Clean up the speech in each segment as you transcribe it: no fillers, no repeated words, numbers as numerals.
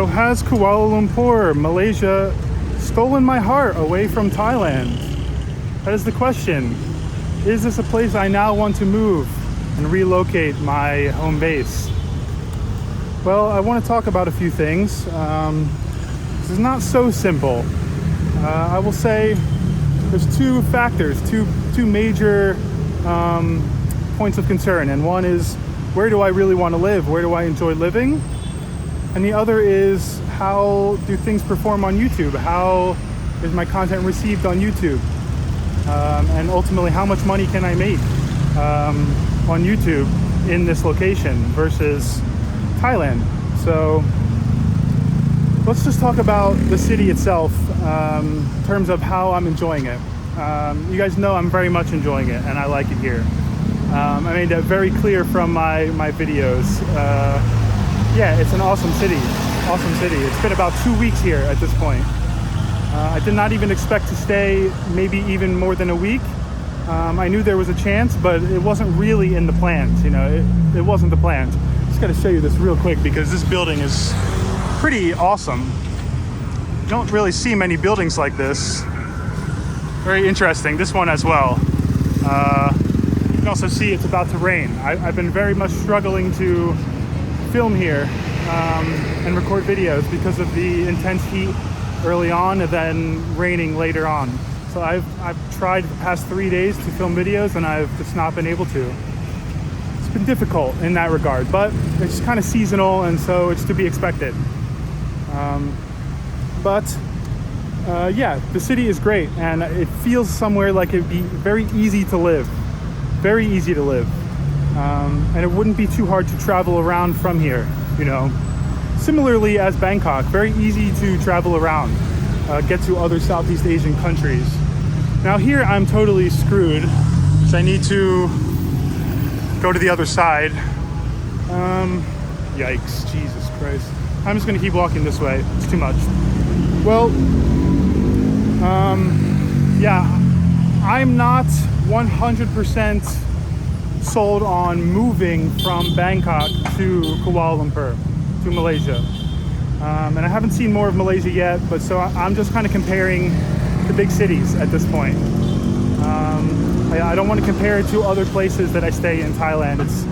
So has Kuala Lumpur, Malaysia, stolen my heart away from Thailand? That is the question. Is this a place I now want to move and relocate my home base? Well, I want to talk about a few things. This is not so simple. I will say there's two factors, two major points of concern. And one is, where do I really want to live? Where do I enjoy living? And the other is, how do things perform on YouTube? How is my content received on YouTube? And ultimately, how much money can I make on YouTube in this location versus Thailand? So let's just talk about the city itself in terms of how I'm enjoying it. You guys know I'm very much enjoying it, and I like it here. I made that very clear from my videos. Yeah, it's an awesome city. Awesome city. It's been about 2 weeks here at this point. I did not even expect to stay maybe even more than a week. I knew there was a chance, but it wasn't really in the plans. You know, it wasn't the plans. Just got to show you this real quick because this building is pretty awesome. You don't really see many buildings like this. Very interesting. This one as well. You can also see it's about to rain. I've been very much struggling to film here and record videos because of the intense heat early on and then raining later on. So I've tried the past 3 days to film videos and I've just not been able to. It's been difficult in that regard, but it's kind of seasonal and so it's to be expected. Yeah, the city is great and it feels somewhere like it'd be very easy to live. Very easy to live. And it wouldn't be too hard to travel around from here, you know. Similarly as Bangkok, very easy to travel around, get to other Southeast Asian countries. Now here I'm totally screwed because I need to go to the other side. Yikes, Jesus Christ. I'm just gonna keep walking this way, it's too much. Well, yeah, I'm not 100% sold on moving from Bangkok to Kuala Lumpur, to Malaysia. And I haven't seen more of Malaysia yet, but so I'm just kind of comparing the big cities at this point. I don't want to compare it to other places that I stay in Thailand. It's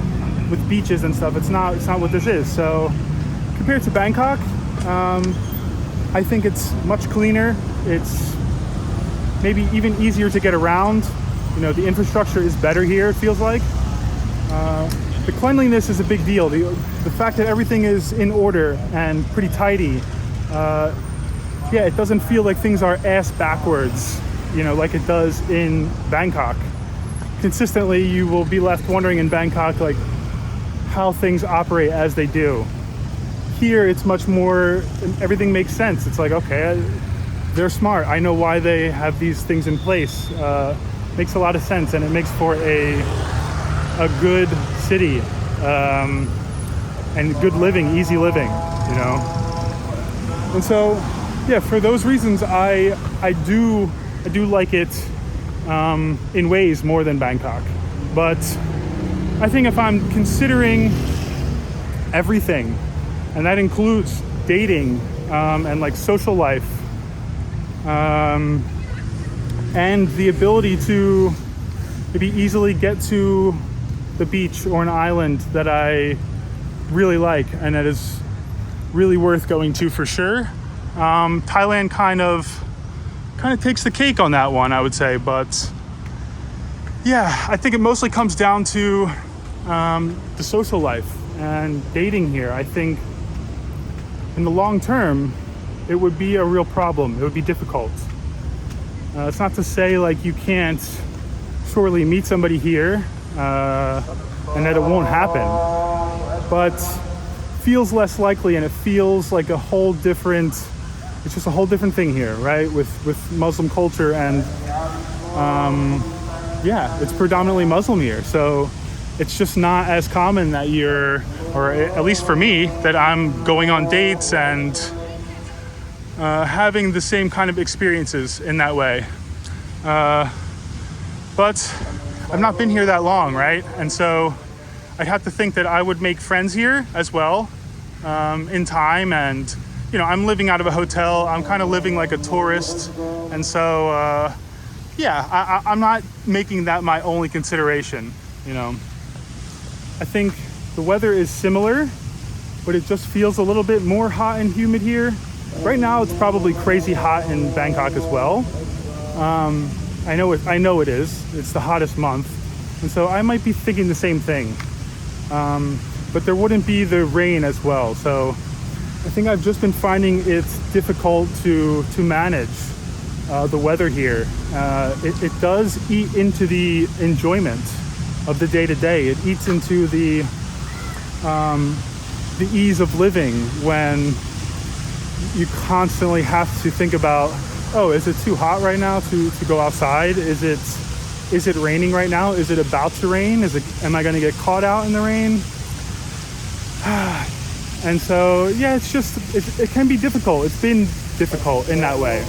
with beaches and stuff. It's not what this is. So compared to Bangkok, I think it's much cleaner. It's maybe even easier to get around. You know, the infrastructure is better here, it feels like. The cleanliness is a big deal. The fact that everything is in order and pretty tidy. Yeah, it doesn't feel like things are ass backwards, you know, like it does in Bangkok. Consistently, you will be left wondering in Bangkok, like, how things operate as they do. Here, it's much more, everything makes sense. It's like, okay, they're smart. I know why they have these things in place. Makes a lot of sense, and it makes for a good city and good living, easy living, you know. And so, yeah, for those reasons, I do like it in ways more than Bangkok. But I think if I'm considering everything, and that includes dating and like social life, and the ability to maybe easily get to the beach or an island that I really like and that is really worth going to for sure. Thailand kind of takes the cake on that one, I would say. But yeah, I think it mostly comes down to the social life and dating here. I think in the long term, it would be a real problem. It would be difficult. It's not to say like you can't surely meet somebody here and that it won't happen, but feels less likely, and it feels like it's just a whole different thing here, right? With Muslim culture, and yeah, it's predominantly Muslim here, so it's just not as common that or at least for me, that I'm going on dates and having the same kind of experiences in that way. But I've not been here that long, right? And so I'd have to think that I would make friends here as well in time and I'm living out of a hotel. I'm kind of living like a tourist. And so, I'm not making that my only consideration, I think the weather is similar, but it just feels a little bit more hot and humid here. Right now, it's probably crazy hot in Bangkok as well. I know it is. It's the hottest month. And so I might be thinking the same thing. But there wouldn't be the rain as well. So I think I've just been finding it's difficult to manage the weather here. It does eat into the enjoyment of the day-to-day. It eats into the ease of living when you constantly have to think about, oh, is it too hot right now to go outside? Is it raining right now? Is it about to rain? Am I going to get caught out in the rain? And so, yeah, it can be difficult. It's been difficult in that way.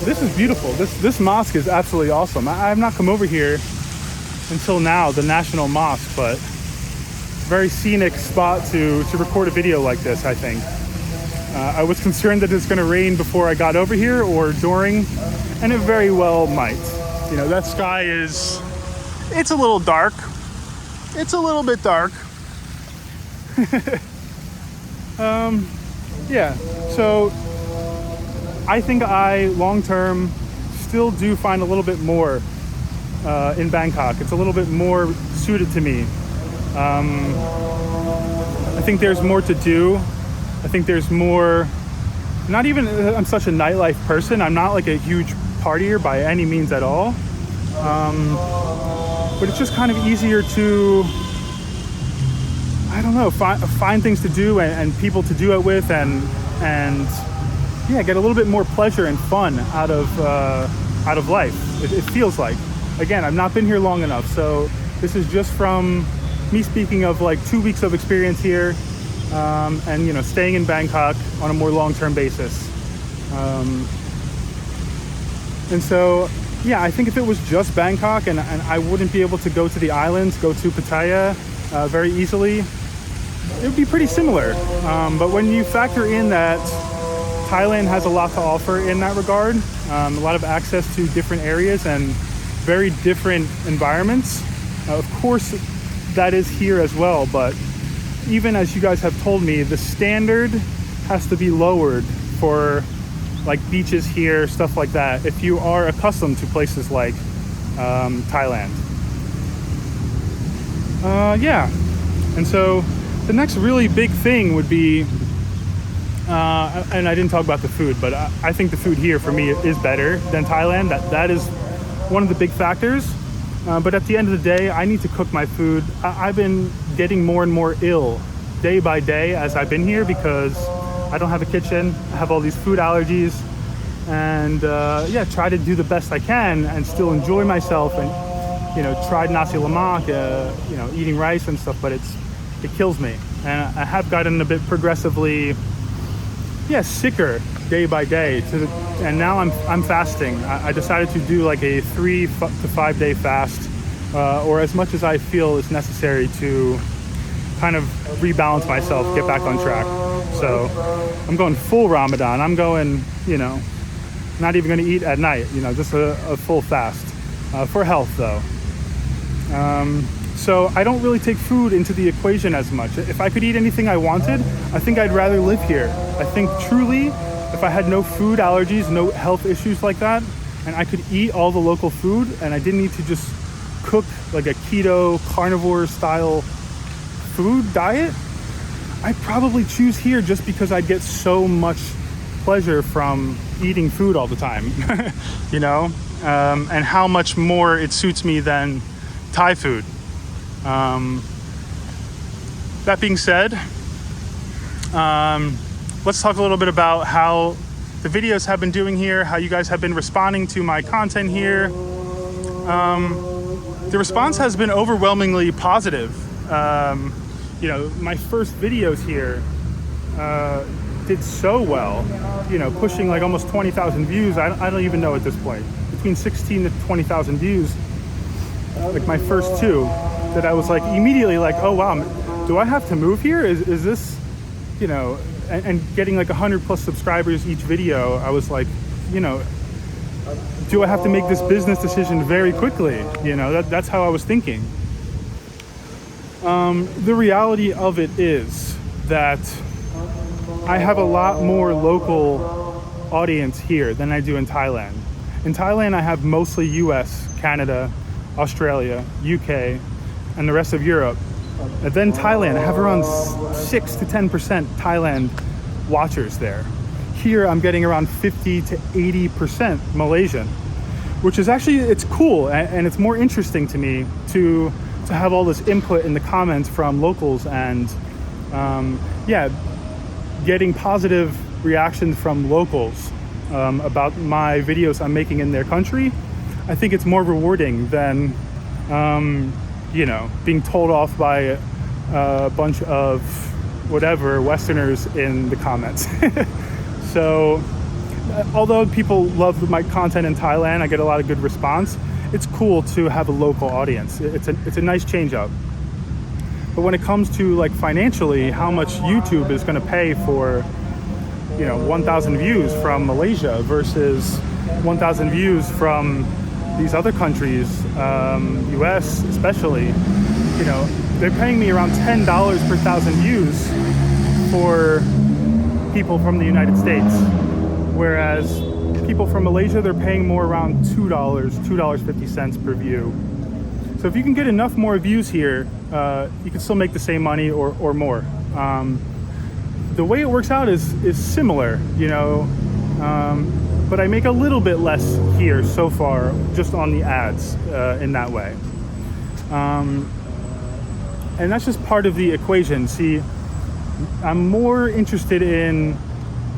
This is beautiful. This mosque is absolutely awesome. I have not come over here until now, the National Mosque, but very scenic spot to record a video like this, I think. I was concerned that it's going to rain before I got over here or during, and it very well might. That sky it's a little dark. It's a little bit dark. So I think I long-term still do find a little bit more in Bangkok. It's a little bit more suited to me. I think there's more to do. I think there's more, not even, I'm such a nightlife person. I'm not like a huge partier by any means at all. But it's just kind of easier to, I don't know, find things to do and people to do it with and get a little bit more pleasure and fun out of life. It feels like. Again, I've not been here long enough, so this is just from me speaking of like 2 weeks of experience here, and staying in Bangkok on a more long-term basis. And so, yeah, I think if it was just Bangkok and I wouldn't be able to go to the islands, go to Pattaya very easily, it would be pretty similar. But when you factor in that Thailand has a lot to offer in that regard, a lot of access to different areas and very different environments. Of course, that is here as well, but even as you guys have told me, the standard has to be lowered for like beaches here, stuff like that, if you are accustomed to places like Thailand. And so the next really big thing would be, and I didn't talk about the food, but I think the food here for me is better than Thailand. That is one of the big factors. But at the end of the day, I need to cook my food. I've been getting more and more ill day by day as I've been here because I don't have a kitchen. I have all these food allergies, and try to do the best I can and still enjoy myself. And tried nasi lemak, eating rice and stuff, but it kills me. And I have gotten a bit progressively, sicker day by day. And now I'm fasting. I decided to do like a 3 to 5 day fast, or as much as I feel is necessary to kind of rebalance myself, get back on track. So I'm going full Ramadan. I'm going, not even going to eat at night, just a full fast, for health though. So I don't really take food into the equation as much. If I could eat anything I wanted, I think I'd rather live here. I think truly, if I had no food allergies, no health issues like that, and I could eat all the local food and I didn't need to just cook like a keto carnivore style food diet, I'd probably choose here just because I'd get so much pleasure from eating food all the time, and how much more it suits me than Thai food. That being said, let's talk a little bit about how the videos have been doing here, how you guys have been responding to my content here. The response has been overwhelmingly positive. My first videos here did so well, pushing like almost 20,000 views. I don't even know at this point, between 16 to 20,000 views. Like my first two, that I was like immediately like, oh wow, do I have to move here? Is this, and getting like 100 plus subscribers each video, I was like, you know, do I have to make this business decision very quickly? You know, that's how I was thinking. The reality of it is that I have a lot more local audience here than I do in Thailand. In Thailand, I have mostly US, Canada, Australia, UK, and the rest of Europe. And then Thailand, I have around 6 to 10% Thailand watchers there. Here, I'm getting around 50 to 80% Malaysian, which is actually, it's cool, and it's more interesting to me to have all this input in the comments from locals, and yeah, getting positive reactions from locals about my videos I'm making in their country. I think it's more rewarding than you know, being told off by a bunch of whatever Westerners in the comments. So although people love my content in Thailand, I get a lot of good response. It's cool to have a local audience. It's a nice change up. But when it comes to like financially, how much YouTube is going to pay for, you know, 1,000 views from Malaysia versus 1,000 views from these other countries, US especially, you know, they're paying me around $10 per 1,000 views for people from the United States, whereas people from Malaysia, they're paying more, around $2.50 per view. So if you can get enough more views here, you can still make the same money or more. The way it works out is similar, you know, but I make a little bit less here so far, just on the ads in that way. And that's just part of the equation. See, I'm more interested in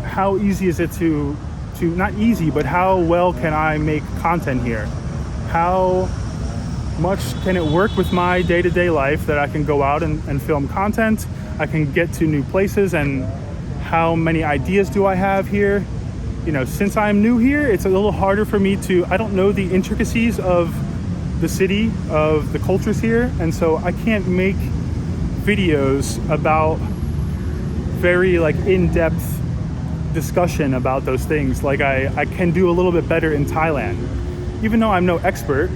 how easy is it to not easy, but how well can I make content here? How much can it work with my day-to-day life that I can go out and film content? I can get to new places, and how many ideas do I have here? You know, since I'm new here, it's a little harder for me I don't know the intricacies of the city, of the cultures here, and so I can't make videos about very like in-depth discussion about those things like I can do a little bit better in Thailand. Even though I'm no expert,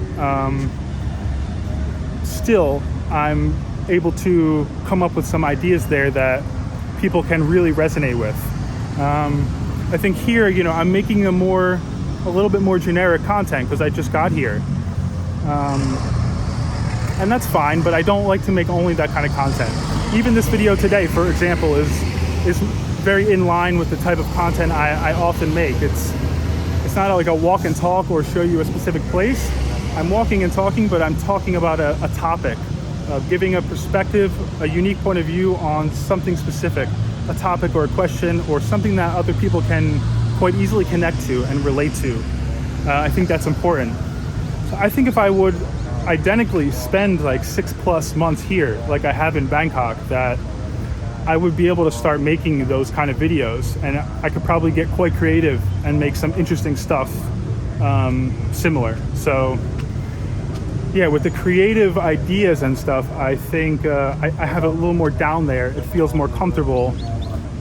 still I'm able to come up with some ideas there that people can really resonate with. I think here, you know, I'm making a little bit more generic content because I just got here. And that's fine, but I don't like to make only that kind of content. Even this video today, for example, is very in line with the type of content I often make. It's not like a walk and talk or show you a specific place. I'm walking and talking, but I'm talking about a topic, giving a perspective, a unique point of view on something specific, a topic or a question or something that other people can quite easily connect to and relate to. I think that's important. So I think if I would identically spend like 6+ months here, like I have in Bangkok, that I would be able to start making those kind of videos, and I could probably get quite creative and make some interesting stuff similar. So yeah, with the creative ideas and stuff, I think I have it a little more down there. It feels more comfortable,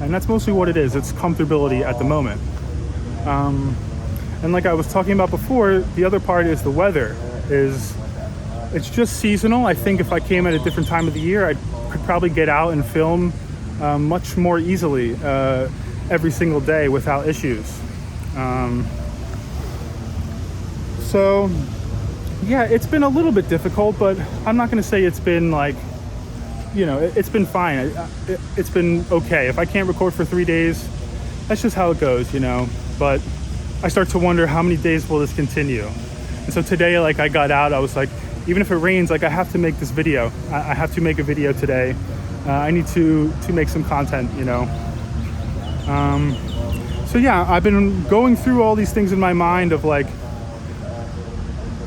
and that's mostly what it is. It's comfortability at the moment. And like I was talking about before, the other part is the weather. It's just seasonal. I think if I came at a different time of the year, I could probably get out and film much more easily every single day without issues. So yeah, it's been a little bit difficult, but I'm not going to say it's been like, you know, it's been fine. It's been okay. If I can't record for 3 days, that's just how it goes, you know. But I start to wonder, how many days will this continue? And so today, like, I got out, I was like, even if it rains, like, I have to make this video. I have to make a video today. I need to make some content, you know. So yeah, I've been going through all these things in my mind of like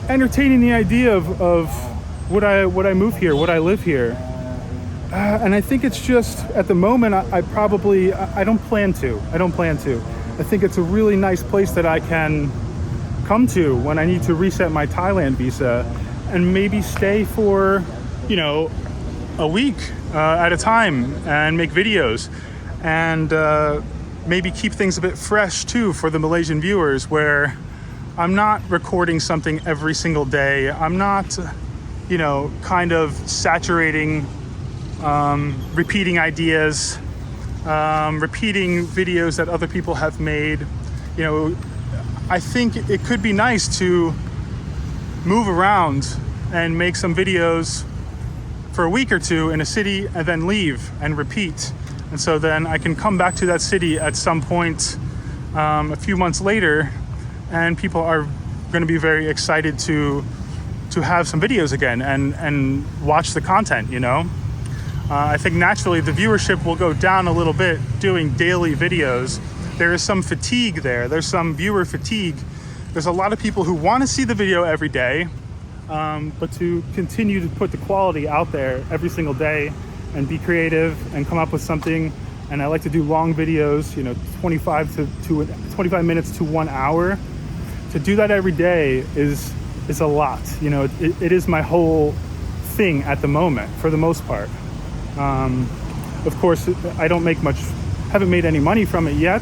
entertaining the idea of would I move here? Would I live here? And I think it's just, at the moment, I don't plan to. I think it's a really nice place that I can come to when I need to reset my Thailand visa and maybe stay for, you know, a week at a time and make videos. and maybe keep things a bit fresh too for the Malaysian viewers, where I'm not recording something every single day. I'm not, kind of saturating, repeating ideas, repeating videos that other people have made. I think it could be nice to move around and make some videos for a week or two in a city and then leave and repeat. And so then I can come back to that city at some point a few months later, and people are going to be very excited to have some videos again and watch the content, I think naturally the viewership will go down a little bit doing daily videos. There is some fatigue there. There's some viewer fatigue. There's a lot of people who want to see the video every day, but to continue to put the quality out there every single day and be creative and come up with something. And I like to do long videos, 25 minutes to 1 hour. To do that every day is a lot. It is my whole thing at the moment, for the most part. Of course, I don't make much, haven't made any money from it yet,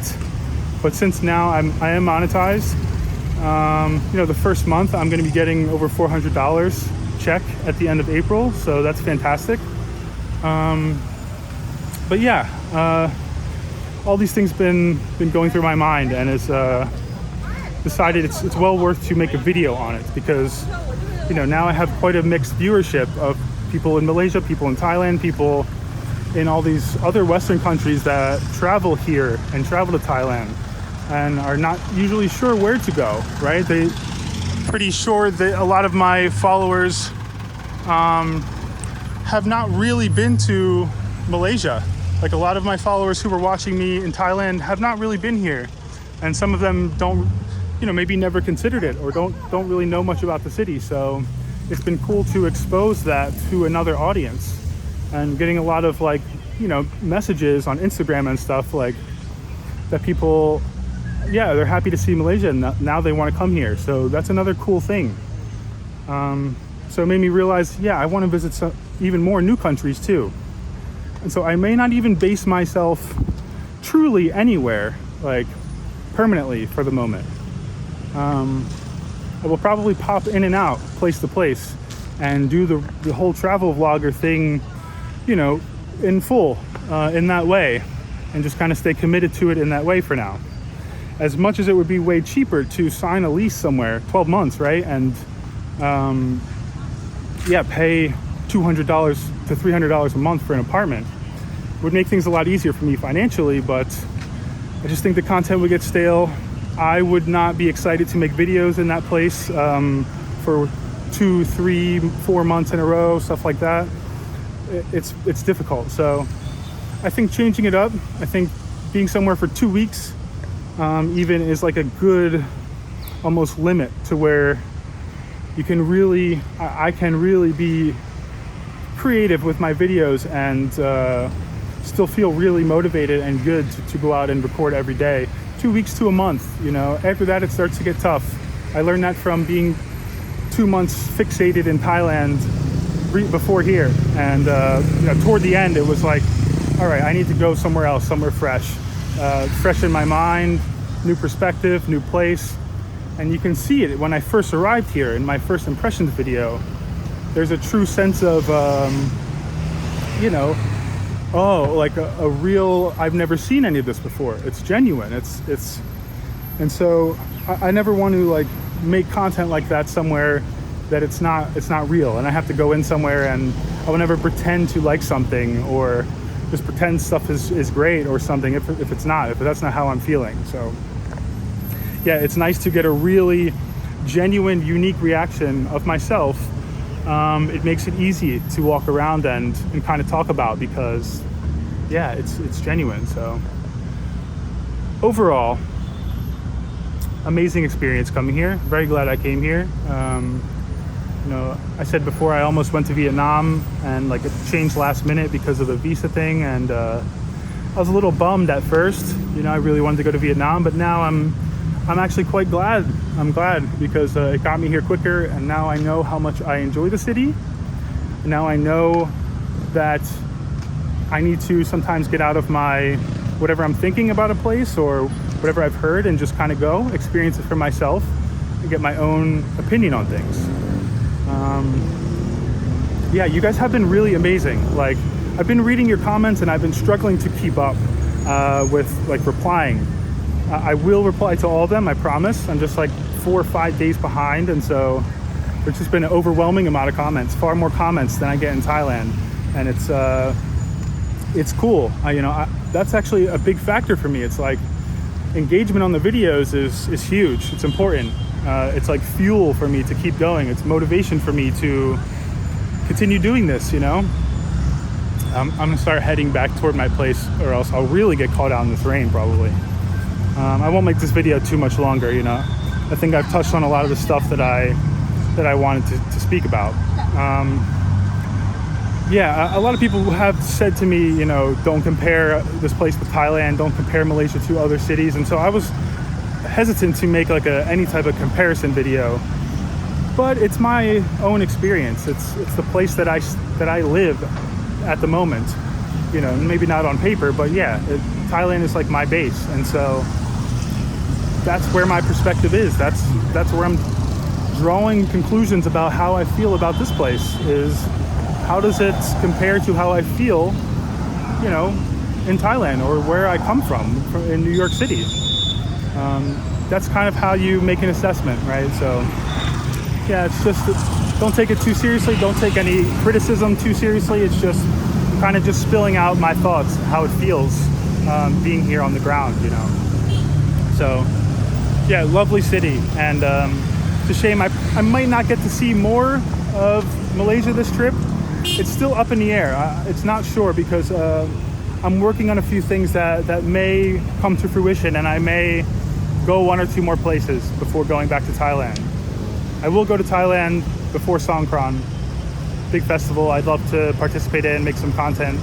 but since now I am monetized, the first month I'm going to be getting over $400 check at the end of April, so that's fantastic. But yeah, all these things been going through my mind, and it's decided it's well worth to make a video on it, because now I have quite a mixed viewership of people in Malaysia, people in Thailand, people in all these other Western countries that travel here and travel to Thailand and are not usually sure where to go, right? They pretty sure that a lot of my followers have not really been to Malaysia. Like, a lot of my followers who were watching me in Thailand have not really been here, and some of them don't, maybe never considered it, or don't really know much about the city. So it's been cool to expose that to another audience, and getting a lot of messages on Instagram and stuff like that. People, they're happy to see Malaysia and now they want to come here. So that's another cool thing. So it made me realize, I want to visit even more new countries too. And so I may not even base myself truly anywhere, permanently for the moment. I will probably pop in and out, place to place, and do the whole travel vlogger thing, in full, in that way, and just kind of stay committed to it in that way for now. As much as it would be way cheaper to sign a lease somewhere, 12 months, right? And pay $200 to $300 a month for an apartment, would make things a lot easier for me financially, but I just think the content would get stale. I would not be excited to make videos in that place for 2, 3, 4 months in a row, stuff like that. It's difficult. So I think changing it up, I think being somewhere for 2 weeks even is like a good almost limit to where you can really, I can really be creative with my videos and still feel really motivated and good to go out and record every day. 2 weeks to a month, after that it starts to get tough. I learned that from being 2 months fixated in Thailand before here, and toward the end it was like, all right, I need to go somewhere else, somewhere fresh in my mind, new perspective, new place. And you can see it when I first arrived here in my first impressions video. There's a true sense of a real, I've never seen any of this before. It's genuine. It's and so I never want to make content like that somewhere that it's not real, and I have to go in somewhere and I will never pretend to like something or just pretend stuff is great or something if it's not, if that's not how I'm feeling. So it's nice to get a really genuine, unique reaction of myself. It makes it easy to walk around and kind of talk about, because it's genuine. So overall, amazing experience coming here. Very glad I came here. I said before, I almost went to Vietnam and it changed last minute because of the visa thing, and I was a little bummed at first. I really wanted to go to Vietnam, but now I'm actually quite glad. I'm glad because it got me here quicker, and now I know how much I enjoy the city. And now I know that I need to sometimes get out of my whatever I'm thinking about a place or whatever I've heard and just kind of go experience it for myself and get my own opinion on things. Yeah, you guys have been really amazing. Like, I've been reading your comments and I've been struggling to keep up with like replying. I will reply to all of them, I promise. I'm just like 4 or 5 days behind, and so there's just been an overwhelming amount of comments, far more comments than I get in Thailand, and it's cool. That's actually a big factor for me. It's like engagement on the videos is huge. It's important. It's like fuel for me to keep going. It's motivation for me to continue doing this, I'm gonna start heading back toward my place, or else I'll really get caught out in this rain probably. I won't make this video too much longer, I think I've touched on a lot of the stuff that I wanted to speak about. A lot of people have said to me, don't compare this place with Thailand, don't compare Malaysia to other cities, and so I was hesitant to make like any type of comparison video. But it's my own experience. It's the place that I live at the moment. Maybe not on paper, but yeah, Thailand is like my base, and so that's where my perspective is. That's where I'm drawing conclusions about how I feel about this place. Is how does it compare to how I feel, in Thailand or where I come from in New York City? That's kind of how you make an assessment, right? So yeah, it's just, don't take it too seriously. Don't take any criticism too seriously. It's just kind of just spilling out my thoughts, how it feels being here on the ground, So yeah, lovely city. And it's a shame I might not get to see more of Malaysia this trip. It's still up in the air. It's not sure because I'm working on a few things that may come to fruition, and I may go 1 or 2 more places before going back to Thailand. I will go to Thailand before Songkran, big festival I'd love to participate in, make some content.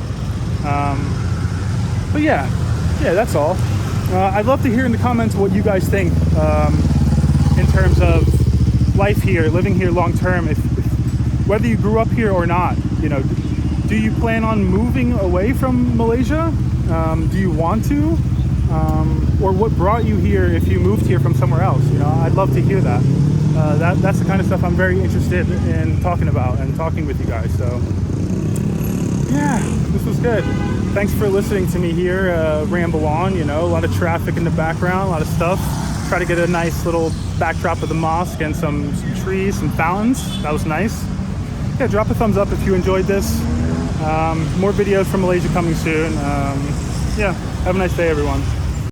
But yeah, that's all. I'd love to hear in the comments what you guys think in terms of life here, living here long term, if whether you grew up here or not. Do you plan on moving away from Malaysia? Do you want to? Or what brought you here if you moved here from somewhere else? I'd love to hear that. That's the kind of stuff I'm very interested in talking about and talking with you guys. So yeah, this was good. Thanks for listening to me here ramble on. A lot of traffic in the background, a lot of stuff. Try to get a nice little backdrop of the mosque and some trees, some fountains. That was nice. Yeah, drop a thumbs up if you enjoyed this. More videos from Malaysia coming soon. Yeah, have a nice day, everyone.